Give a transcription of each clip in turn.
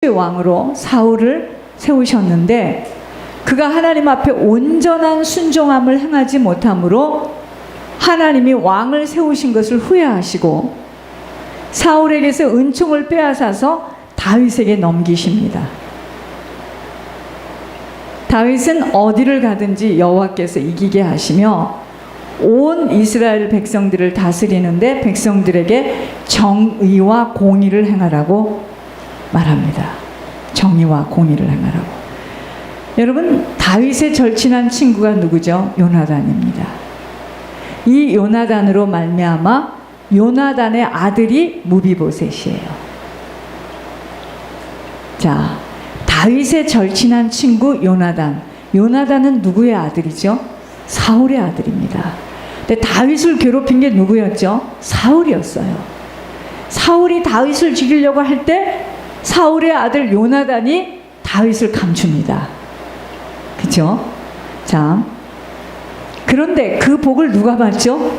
왕으로 사울을 세우셨는데 그가 하나님 앞에 온전한 순종함을 행하지 못함으로 하나님이 왕을 세우신 것을 후회하시고 사울에게서 은총을 빼앗아서 다윗에게 넘기십니다. 다윗은 어디를 가든지 여호와께서 이기게 하시며 온 이스라엘 백성들을 다스리는데 백성들에게 정의와 공의를 행하라고 말합니다. 정의와 공의를 행하라고. 여러분, 다윗의 절친한 친구가 누구죠? 요나단입니다. 이 요나단으로 말미암아 요나단의 아들이 무비보셋이에요. 자, 다윗의 절친한 친구 요나단. 요나단은 누구의 아들이죠? 사울의 아들입니다. 근데 다윗을 괴롭힌 게 누구였죠? 사울이었어요. 사울이 다윗을 죽이려고 할 때 사울의 아들 요나단이 다윗을 감춥니다. 그렇죠? 자, 그런데 그 복을 누가 받죠?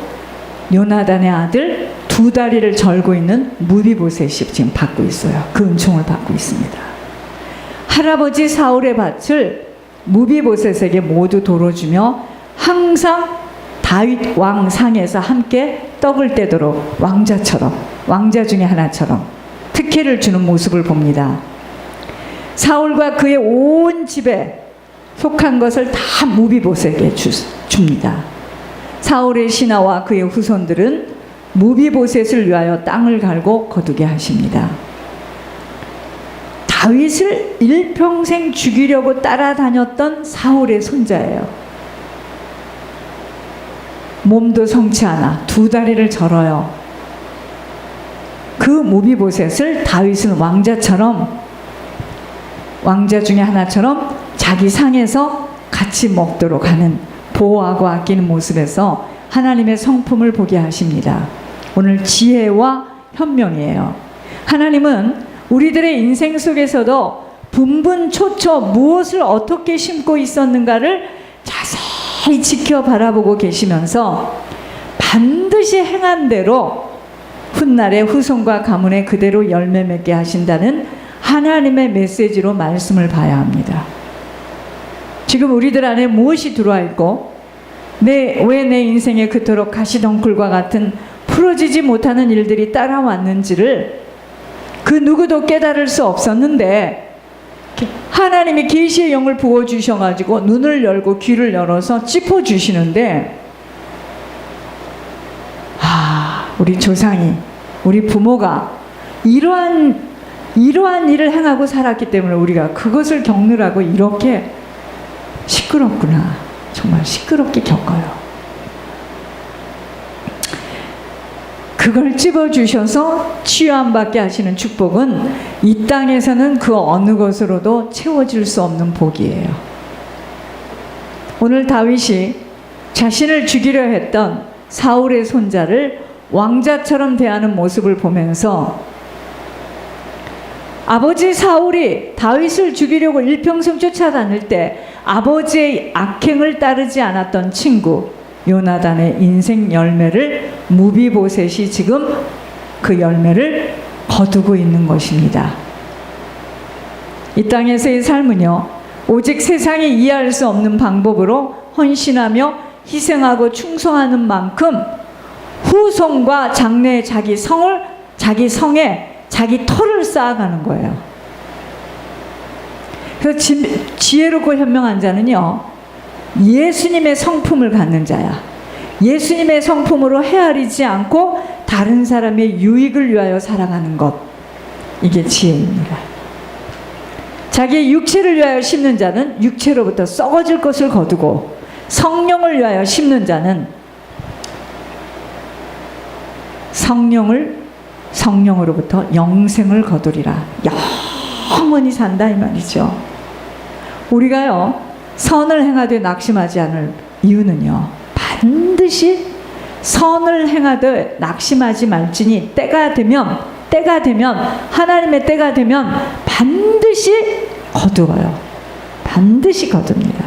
요나단의 아들 두 다리를 절고 있는 무비보셋이 지금 받고 있어요. 그 은총을 받고 있습니다. 할아버지 사울의 밭을 무비보셋에게 모두 도로주며 항상 다윗 왕 상에서 함께 떡을 떼도록 왕자처럼, 왕자 중에 하나처럼 특혜를 주는 모습을 봅니다. 사울과 그의 온 집에 속한 것을 다 무비보셋에게 줍니다. 사울의 신하와 그의 후손들은 무비보셋을 위하여 땅을 갈고 거두게 하십니다. 다윗을 일평생 죽이려고 따라다녔던 사울의 손자예요. 몸도 성치 않아 두 다리를 절어요. 그 무비보셋을 다윗은 왕자처럼, 왕자 중에 하나처럼 자기 상에서 같이 먹도록 하는, 보호하고 아끼는 모습에서 하나님의 성품을 보게 하십니다. 오늘 지혜와 현명이에요. 하나님은 우리들의 인생 속에서도 분분초초 무엇을 어떻게 심고 있었는가를 자세히 지켜 바라보고 계시면서 반드시 행한 대로 훗날에 후손과 가문에 그대로 열매 맺게 하신다는 하나님의 메시지로 말씀을 봐야 합니다. 지금 우리들 안에 무엇이 들어와 있고 왜 내 인생에 그토록 가시덩굴과 같은 풀어지지 못하는 일들이 따라왔는지를 그 누구도 깨달을 수 없었는데 하나님이 계시의 영을 부어주셔가지고 눈을 열고 귀를 열어서 짚어주시는데, 우리 조상이, 우리 부모가 이러한 일을 행하고 살았기 때문에 우리가 그것을 겪느라고 이렇게 시끄럽구나. 정말 시끄럽게 겪어요. 그걸 찝어주셔서 취함받게 하시는 축복은 이 땅에서는 그 어느 것으로도 채워질 수 없는 복이에요. 오늘 다윗이 자신을 죽이려 했던 사울의 손자를 왕자처럼 대하는 모습을 보면서 아버지 사울이 다윗을 죽이려고 일평생 쫓아다닐 때 아버지의 악행을 따르지 않았던 친구 요나단의 인생 열매를 무비보셋이 지금 그 열매를 거두고 있는 것입니다. 이 땅에서의 삶은요, 오직 세상이 이해할 수 없는 방법으로 헌신하며 희생하고 충성하는 만큼 후손과 장래의 자기 성에 자기 터를 쌓아가는 거예요. 그래서 지혜롭고 현명한 자는요, 예수님의 성품을 갖는 자야. 예수님의 성품으로 헤아리지 않고 다른 사람의 유익을 위하여 살아가는 것, 이게 지혜입니다. 자기의 육체를 위하여 심는 자는 육체로부터 썩어질 것을 거두고 성령을 위하여 심는 자는 성령으로부터 영생을 거두리라. 영원히 산다 이 말이죠. 우리가요, 선을 행하되 낙심하지 않을 이유는요, 반드시 선을 행하되 낙심하지 말지니 때가 되면 하나님의 때가 되면 반드시 거두어요. 반드시 거둡니다.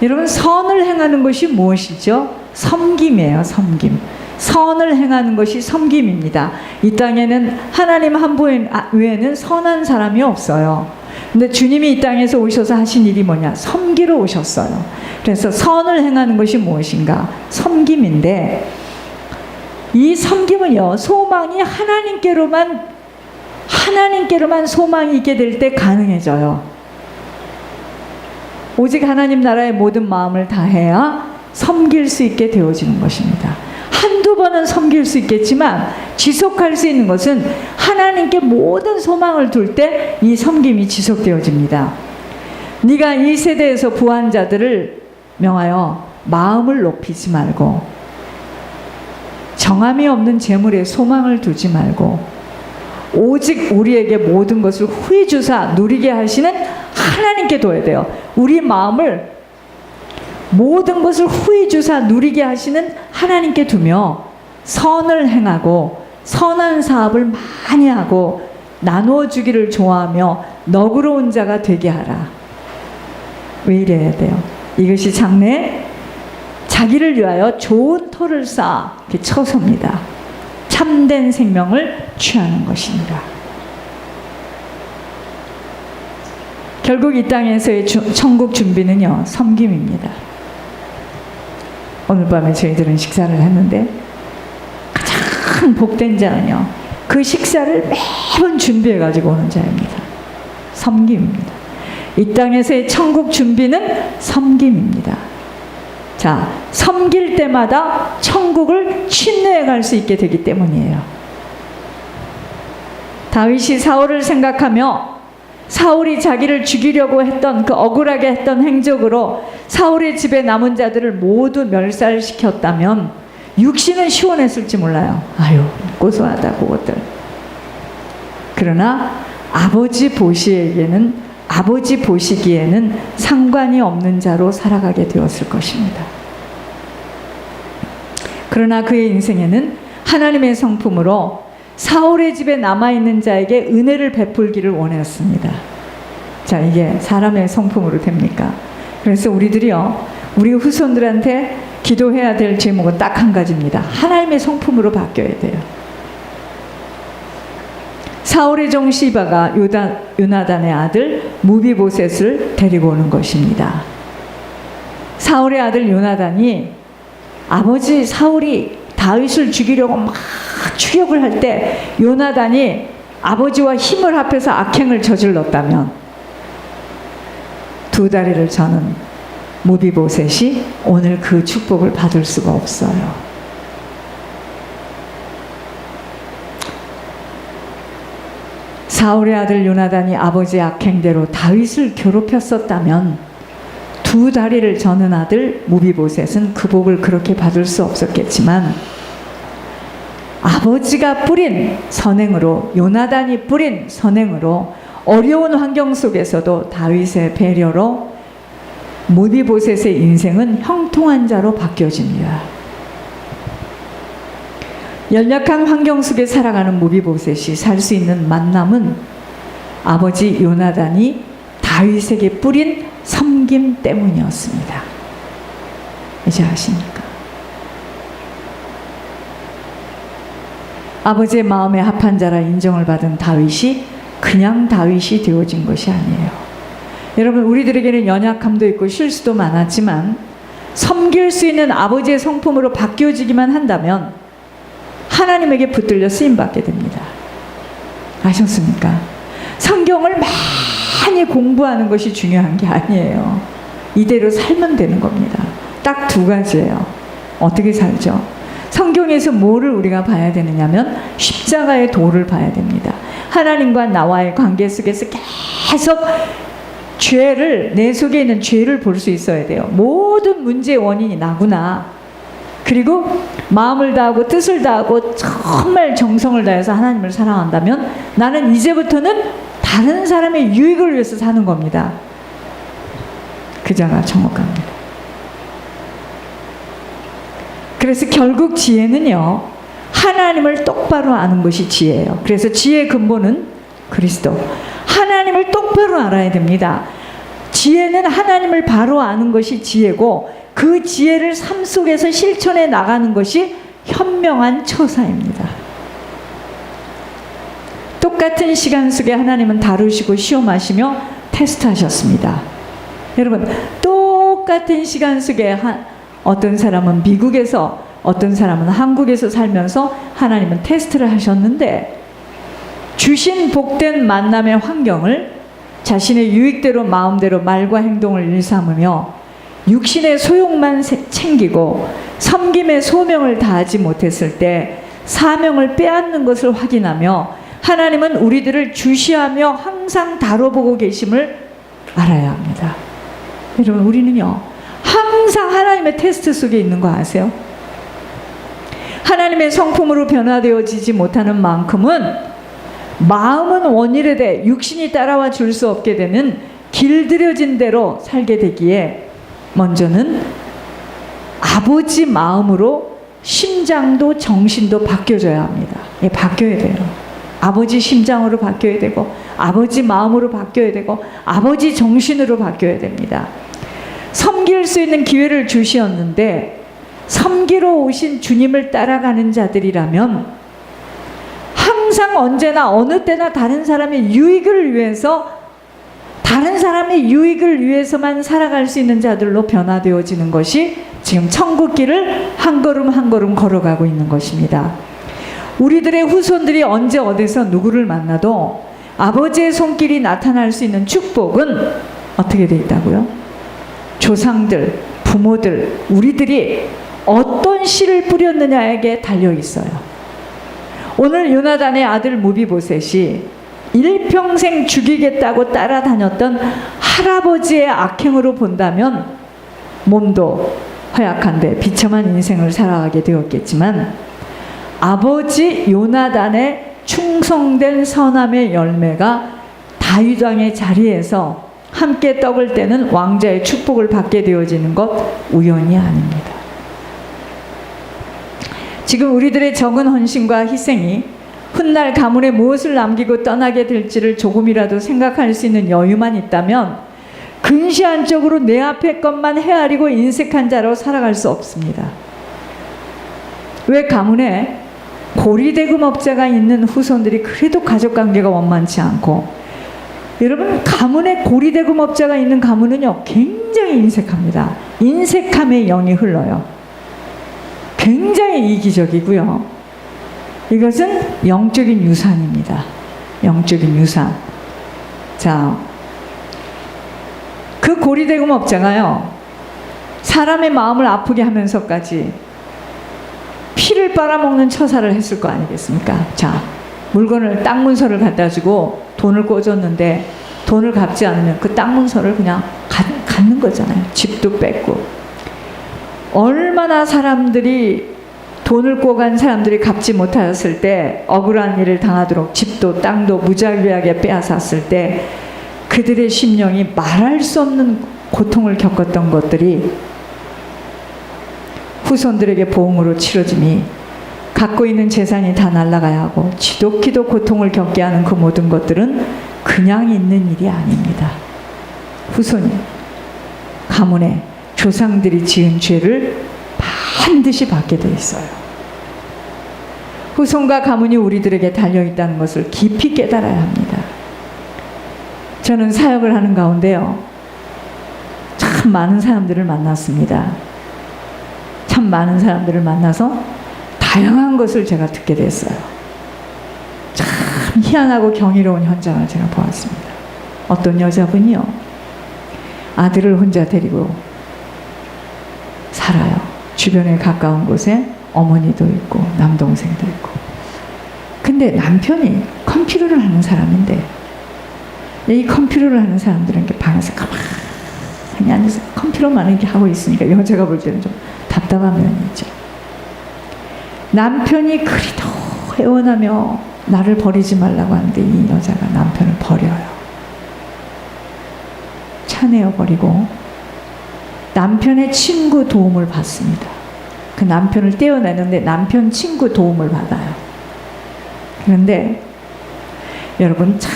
여러분, 선을 행하는 것이 무엇이죠? 섬김이에요. 섬김. 선을 행하는 것이 섬김입니다. 이 땅에는 하나님 한 분 외에는 선한 사람이 없어요. 근데 주님이 이 땅에서 오셔서 하신 일이 뭐냐? 섬기러 오셨어요. 그래서 선을 행하는 것이 무엇인가? 섬김인데, 이 섬김은요, 소망이 하나님께로만 소망이 있게 될 때 가능해져요. 오직 하나님 나라의 모든 마음을 다해야 섬길 수 있게 되어지는 것입니다. 한두 번은 섬길 수 있겠지만 지속할 수 있는 것은 하나님께 모든 소망을 둘 때 이 섬김이 지속되어집니다. 네가 이 세대에서 부한 자들을 명하여 마음을 높이지 말고 정함이 없는 재물에 소망을 두지 말고 오직 우리에게 모든 것을 후히 주사 누리게 하시는 하나님께 둬야 돼요. 우리 마음을 모든 것을 후히 주사 누리게 하시는 하나님께 두며 선을 행하고 선한 사업을 많이 하고 나누어 주기를 좋아하며 너그러운 자가 되게 하라. 왜 이래야 돼요? 이것이 장래에 자기를 위하여 좋은 터를 쌓아 이렇게 쳐섭니다. 참된 생명을 취하는 것입니다. 결국 이 땅에서의 천국 준비는요, 섬김입니다. 오늘 밤에 저희들은 식사를 했는데 가장 복된 자는요, 그 식사를 매번 준비해 가지고 오는 자입니다. 섬김입니다. 이 땅에서의 천국 준비는 섬김입니다. 자, 섬길 때마다 천국을 침노해 갈 수 있게 되기 때문이에요. 다윗이 사울을 생각하며 사울이 자기를 죽이려고 했던 그 억울하게 했던 행적으로 사울의 집에 남은 자들을 모두 멸살시켰다면 육신은 시원했을지 몰라요. 아유, 고소하다 그것들. 그러나 아버지 보시기에는 상관이 없는 자로 살아가게 되었을 것입니다. 그러나 그의 인생에는 하나님의 성품으로 사울의 집에 남아있는 자에게 은혜를 베풀기를 원했습니다. 자, 이게 사람의 성품으로 됩니까? 그래서 우리들이요, 우리 후손들한테 기도해야 될 제목은 딱 한 가지입니다. 하나님의 성품으로 바뀌어야 돼요. 사울의 종 시바가 요나단의 아들 무비보셋을 데리고 오는 것입니다. 사울의 아들 요나단이 아버지 사울이 다윗을 죽이려고 막 추격을 할 때 요나단이 아버지와 힘을 합해서 악행을 저질렀다면 두 다리를 저는 무비보셋이 오늘 그 축복을 받을 수가 없어요. 사울의 아들 요나단이 아버지의 악행대로 다윗을 괴롭혔었다면 두 다리를 저는 아들 무비보셋은 그 복을 그렇게 받을 수 없었겠지만 아버지가 뿌린 선행으로, 요나단이 뿌린 선행으로 어려운 환경 속에서도 다윗의 배려로 무비보셋의 인생은 형통한 자로 바뀌어집니다. 연약한 환경 속에 살아가는 무비보셋이 살 수 있는 만남은 아버지 요나단이 다윗에게 뿌린 섬김 때문이었습니다. 이제 아십니까? 아버지의 마음에 합한 자라 인정을 받은 다윗이 그냥 다윗이 되어진 것이 아니에요. 여러분, 우리들에게는 연약함도 있고 실수도 많았지만 섬길 수 있는 아버지의 성품으로 바뀌어지기만 한다면 하나님에게 붙들려 쓰임받게 됩니다. 아셨습니까? 성경을 많이 공부하는 것이 중요한 게 아니에요. 이대로 살면 되는 겁니다. 딱 두 가지예요. 어떻게 살죠? 성경에서 뭐를 우리가 봐야 되느냐면 십자가의 도를 봐야 됩니다. 하나님과 나와의 관계 속에서 계속 내 속에 있는 죄를 볼 수 있어야 돼요. 모든 문제의 원인이 나구나. 그리고 마음을 다하고 뜻을 다하고 정말 정성을 다해서 하나님을 사랑한다면 나는 이제부터는 다른 사람의 유익을 위해서 사는 겁니다. 그 자가 정확합니다. 그래서 결국 지혜는요, 하나님을 똑바로 아는 것이 지혜예요. 그래서 지혜의 근본은 그리스도. 하나님을 똑바로 알아야 됩니다. 지혜는 하나님을 바로 아는 것이 지혜고 그 지혜를 삶 속에서 실천해 나가는 것이 현명한 처사입니다. 똑같은 시간 속에 하나님은 다루시고 시험하시며 테스트하셨습니다. 여러분, 똑같은 시간 속에 어떤 사람은 미국에서, 어떤 사람은 한국에서 살면서 하나님은 테스트를 하셨는데, 주신 복된 만남의 환경을 자신의 유익대로 마음대로 말과 행동을 일삼으며 육신의 소욕만 챙기고 섬김의 소명을 다하지 못했을 때 사명을 빼앗는 것을 확인하며 하나님은 우리들을 주시하며 항상 다뤄보고 계심을 알아야 합니다. 여러분, 우리는요 항상 하나님의 테스트 속에 있는 거 아세요? 하나님의 성품으로 변화되어지지 못하는 만큼은 마음은 원이르되 육신이 따라와 줄 수 없게 되는 길들여진 대로 살게 되기에 먼저는 아버지 마음으로 심장도 정신도 바뀌어져야 합니다. 예, 바뀌어야 돼요. 아버지 심장으로 바뀌어야 되고 아버지 마음으로 바뀌어야 되고 아버지 정신으로 바뀌어야 됩니다. 섬길 수 있는 기회를 주시었는데 섬기러 오신 주님을 따라가는 자들이라면 항상 언제나 어느 때나 다른 사람의 유익을 위해서만 살아갈 수 있는 자들로 변화되어지는 것이 지금 천국 길을 한 걸음 한 걸음 걸어가고 있는 것입니다. 우리들의 후손들이 언제 어디서 누구를 만나도 아버지의 손길이 나타날 수 있는 축복은 어떻게 되어 있다고요? 조상들, 부모들, 우리들이 어떤 씨를 뿌렸느냐에게 달려 있어요. 오늘 요나단의 아들 무비보셋이 일평생 죽이겠다고 따라다녔던 할아버지의 악행으로 본다면 몸도 허약한데 비참한 인생을 살아가게 되었겠지만 아버지 요나단의 충성된 선함의 열매가 다윗 왕의 자리에서 함께 떡을 떼는 왕자의 축복을 받게 되어지는 것 우연이 아닙니다. 지금 우리들의 적은 헌신과 희생이 훗날 가문에 무엇을 남기고 떠나게 될지를 조금이라도 생각할 수 있는 여유만 있다면 근시안적으로 내 앞의 것만 헤아리고 인색한 자로 살아갈 수 없습니다. 왜 가문에 고리대금업자가 있는 후손들이 그래도 가족관계가 원만치 않고, 여러분, 가문에 고리대금업자가 있는 가문은요 굉장히 인색합니다. 인색함의 영이 흘러요. 굉장히 이기적이고요. 이것은 영적인 유산입니다. 영적인 유산. 자, 그 고리대금업자가요 사람의 마음을 아프게 하면서까지 피를 빨아먹는 처사를 했을 거 아니겠습니까? 자, 물건을 땅 문서를 갖다 주고 돈을 꿔줬는데 돈을 갚지 않으면 그 땅 문서를 그냥 갖는 거잖아요. 집도 뺏고. 얼마나 사람들이 돈을 꿔간 사람들이 갚지 못하였을 때 억울한 일을 당하도록 집도 땅도 무자비하게 빼앗았을 때 그들의 심령이 말할 수 없는 고통을 겪었던 것들이 후손들에게 보응으로 치러짐이 갖고 있는 재산이 다 날아가야 하고 지독히도 고통을 겪게 하는 그 모든 것들은 그냥 있는 일이 아닙니다. 후손이 가문에 조상들이 지은 죄를 반드시 받게 돼 있어요. 후손과 가문이 우리들에게 달려있다는 것을 깊이 깨달아야 합니다. 저는 사역을 하는 가운데요 참 많은 사람들을 만났습니다. 참 많은 사람들을 만나서 다양한 것을 제가 듣게 됐어요. 참 희한하고 경이로운 현장을 제가 보았습니다. 어떤 여자분이요 아들을 혼자 데리고 살아요. 주변에 가까운 곳에 어머니도 있고 남동생도 있고. 근데 남편이 컴퓨터를 하는 사람인데 이 컴퓨터를 하는 사람들은 이렇게 방에서 가만히 앉아서 컴퓨터만 이렇게 하고 있으니까 여자가 볼 때는 좀 답답한 면이 있죠. 남편이 그리도 애원하며 나를 버리지 말라고 하는데 이 여자가 남편을 버려요. 차내어 버리고 남편의 친구 도움을 받습니다. 그 남편을 떼어내는데 남편 친구 도움을 받아요. 그런데 여러분 참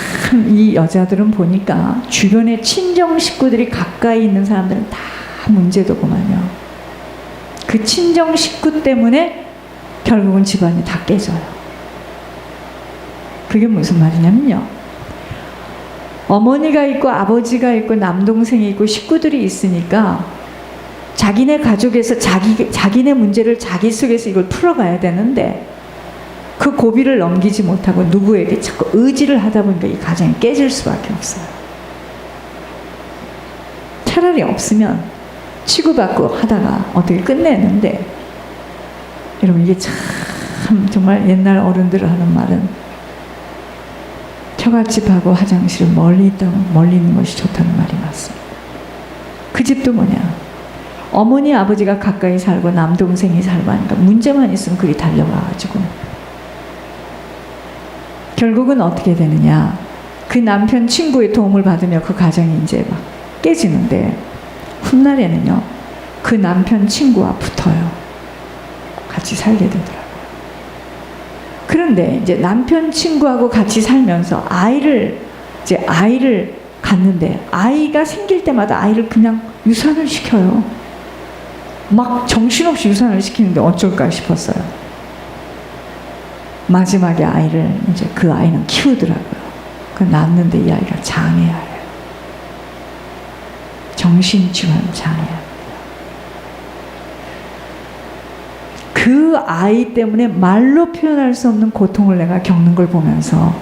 이 여자들은 보니까 주변에 친정 식구들이 가까이 있는 사람들은 다 문제도구만요. 그 친정 식구 때문에 결국은 집안이 다 깨져요. 그게 무슨 말이냐면요, 어머니가 있고 아버지가 있고 남동생이 있고 식구들이 있으니까 자기네 가족에서 자기네 문제를 자기 속에서 이걸 풀어가야 되는데 그 고비를 넘기지 못하고 누구에게 자꾸 의지를 하다 보니까 이 가정이 깨질 수밖에 없어요. 차라리 없으면 치고받고 하다가 어떻게 끝내는데, 여러분 이게 참 정말 옛날 어른들 하는 말은 처갓집하고 화장실은 멀리 있는 것이 좋다는 말이 맞습니다. 그 집도 뭐냐, 어머니 아버지가 가까이 살고 남동생이 살고 하니까 문제만 있으면 그리 달려가가지고 결국은 어떻게 되느냐, 그 남편 친구의 도움을 받으며 그 가정이 이제 막 깨지는데, 훗날에는요 그 남편 친구와 붙어요. 같이 살게 되더라고요. 그런데 이제 남편 친구하고 같이 살면서 아이를 갖는데, 아이가 생길 때마다 아이를 그냥 유산을 시켜요. 막 정신없이 유산을 시키는데 어쩔까 싶었어요. 마지막에 아이를 이제 그 아이는 키우더라고요. 그 낳는데 이 아이가 장애아예요. 정신질환 장애아. 그 아이 때문에 말로 표현할 수 없는 고통을 내가 겪는 걸 보면서,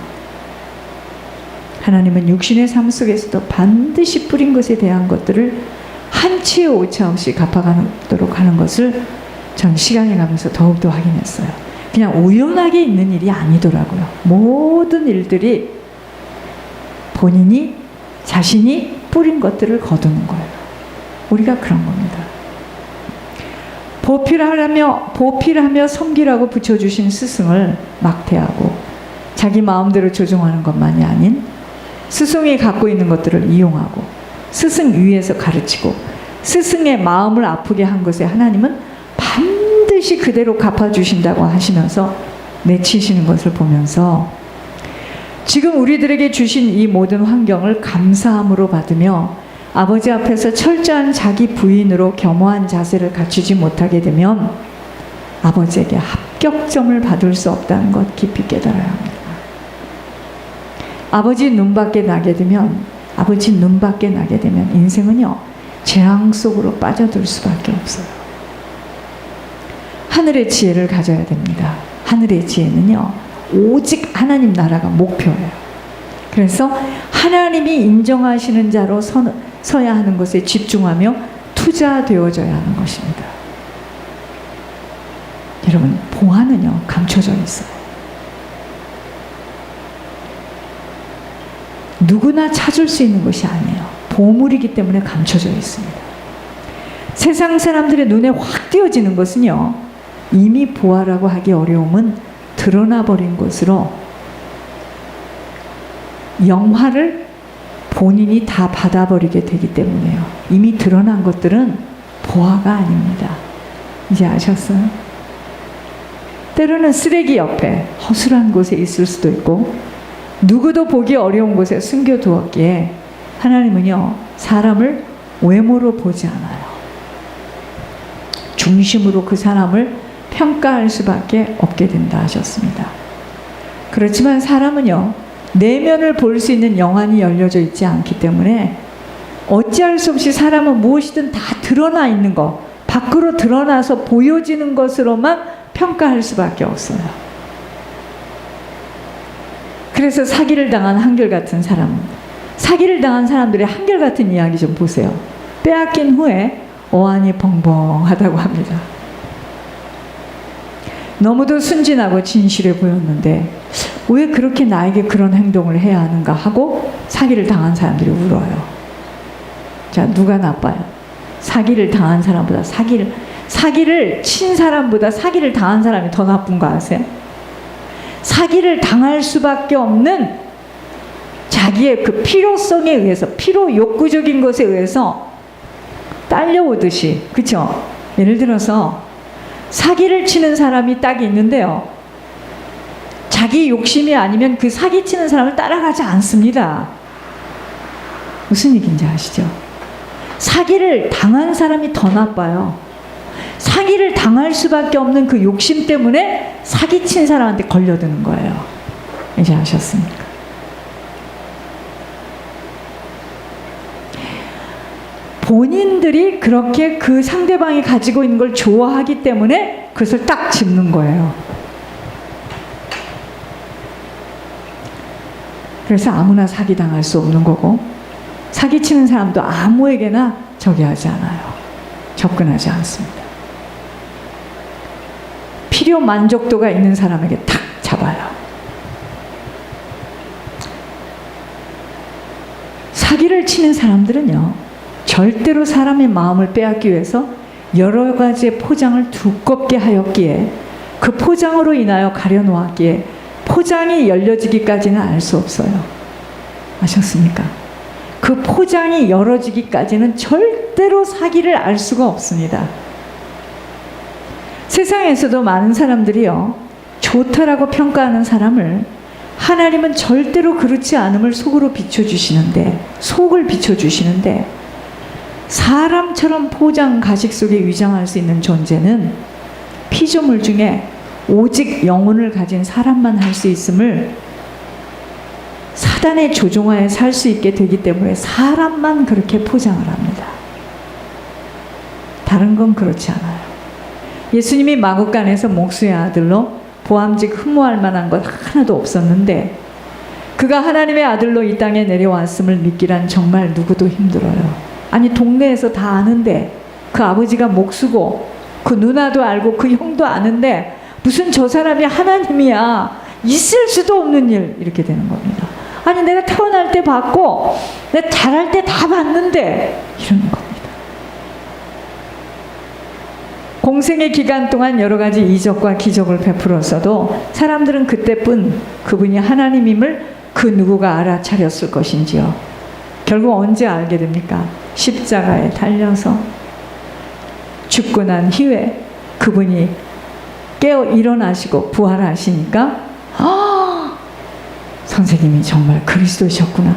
하나님은 육신의 삶 속에서도 반드시 뿌린 것에 대한 것들을 한치의 오차 없이 갚아가도록 하는 것을 전 시간이 가면서 더욱더 확인했어요. 그냥 우연하게 있는 일이 아니더라고요. 모든 일들이 본인이 자신이 뿌린 것들을 거두는 거예요. 우리가 그런 겁니다. 보필하며 섬기라고 붙여주신 스승을 막대하고 자기 마음대로 조종하는 것만이 아닌 스승이 갖고 있는 것들을 이용하고 스승 위에서 가르치고 스승의 마음을 아프게 한 것에 하나님은 반드시 그대로 갚아주신다고 하시면서 내치시는 것을 보면서, 지금 우리들에게 주신 이 모든 환경을 감사함으로 받으며 아버지 앞에서 철저한 자기 부인으로 겸허한 자세를 갖추지 못하게 되면 아버지에게 합격점을 받을 수 없다는 것 깊이 깨달아야 합니다. 아버지 눈밖에 나게 되면 인생은요 재앙 속으로 빠져들 수밖에 없어요. 하늘의 지혜를 가져야 됩니다. 하늘의 지혜는요 오직 하나님 나라가 목표예요. 그래서 하나님이 인정하시는 자로 서야 하는 것에 집중하며 투자되어져야 하는 것입니다. 여러분, 봉화는요 감춰져 있어요. 누구나 찾을 수 있는 것이 아니에요. 보물이기 때문에 감춰져 있습니다. 세상 사람들의 눈에 확 띄어지는 것은요 이미 보아라고 하기 어려움은 드러나 버린 것으로 영화를 본인이 다 받아버리게 되기 때문에요. 이미 드러난 것들은 보아가 아닙니다. 이제 아셨어요? 때로는 쓰레기 옆에 허술한 곳에 있을 수도 있고 누구도 보기 어려운 곳에 숨겨두었기에 하나님은요 사람을 외모로 보지 않아요. 중심으로 그 사람을 평가할 수밖에 없게 된다 하셨습니다. 그렇지만 사람은요 내면을 볼 수 있는 영안이 열려져 있지 않기 때문에 어찌할 수 없이 사람은 무엇이든 다 드러나 있는 것, 밖으로 드러나서 보여지는 것으로만 평가할 수밖에 없어요. 그래서 사기를 당한 한결같은 사람, 사기를 당한 사람들의 한결같은 이야기 좀 보세요. 빼앗긴 후에 어안이 벙벙하다고 합니다. 너무도 순진하고 진실해 보였는데 왜 그렇게 나에게 그런 행동을 해야 하는가 하고 사기를 당한 사람들이 울어요. 자, 누가 나빠요? 사기를 당한 사람보다 사기를 친 사람보다 사기를 당한 사람이 더 나쁜 거 아세요? 사기를 당할 수밖에 없는 자기의 그 필요성에 의해서, 필요 욕구적인 것에 의해서 딸려오듯이, 그렇죠? 예를 들어서 사기를 치는 사람이 딱 있는데요, 자기 욕심이 아니면 그 사기치는 사람을 따라가지 않습니다. 무슨 얘기인지 아시죠? 사기를 당한 사람이 더 나빠요. 사기를 당할 수밖에 없는 그 욕심 때문에 사기친 사람한테 걸려드는 거예요. 이제 아셨습니까? 본인들이 그렇게 그 상대방이 가지고 있는 걸 좋아하기 때문에 그것을 딱 짚는 거예요. 그래서 아무나 사기당할 수 없는 거고, 사기치는 사람도 아무에게나 하지 않아요. 접근하지 않습니다. 필요 만족도가 있는 사람에게 탁 잡아요. 사기를 치는 사람들은요, 절대로 사람의 마음을 빼앗기 위해서 여러 가지의 포장을 두껍게 하였기에, 그 포장으로 인하여 가려놓았기에 포장이 열려지기까지는 알 수 없어요. 아셨습니까? 그 포장이 열어지기까지는 절대로 사기를 알 수가 없습니다. 세상에서도 많은 사람들이요, 좋다라고 평가하는 사람을 하나님은 절대로 그렇지 않음을 속을 비춰주시는데, 사람처럼 포장 가식 속에 위장할 수 있는 존재는 피조물 중에 오직 영혼을 가진 사람만 할 수 있음을 사단의 조종하에 살 수 있게 되기 때문에 사람만 그렇게 포장을 합니다. 다른 건 그렇지 않아요. 예수님이 마구간에서 목수의 아들로 보암직 흠모할 만한 것 하나도 없었는데, 그가 하나님의 아들로 이 땅에 내려왔음을 믿기란 정말 누구도 힘들어요. 아니, 동네에서 다 아는데, 그 아버지가 목수고 그 누나도 알고 그 형도 아는데 무슨 저 사람이 하나님이야, 있을 수도 없는 일, 이렇게 되는 겁니다. 아니, 내가 태어날 때 봤고 내가 자랄 때 다 봤는데, 이러는 겁니다. 공생의 기간 동안 여러 가지 이적과 기적을 베풀었어도 사람들은 그때뿐 그분이 하나님임을 그 누구가 알아차렸을 것인지요. 결국 언제 알게 됩니까? 십자가에 달려서 죽고 난 후에 그분이 깨어 일어나시고 부활하시니까, 선생님이 정말 그리스도셨구나.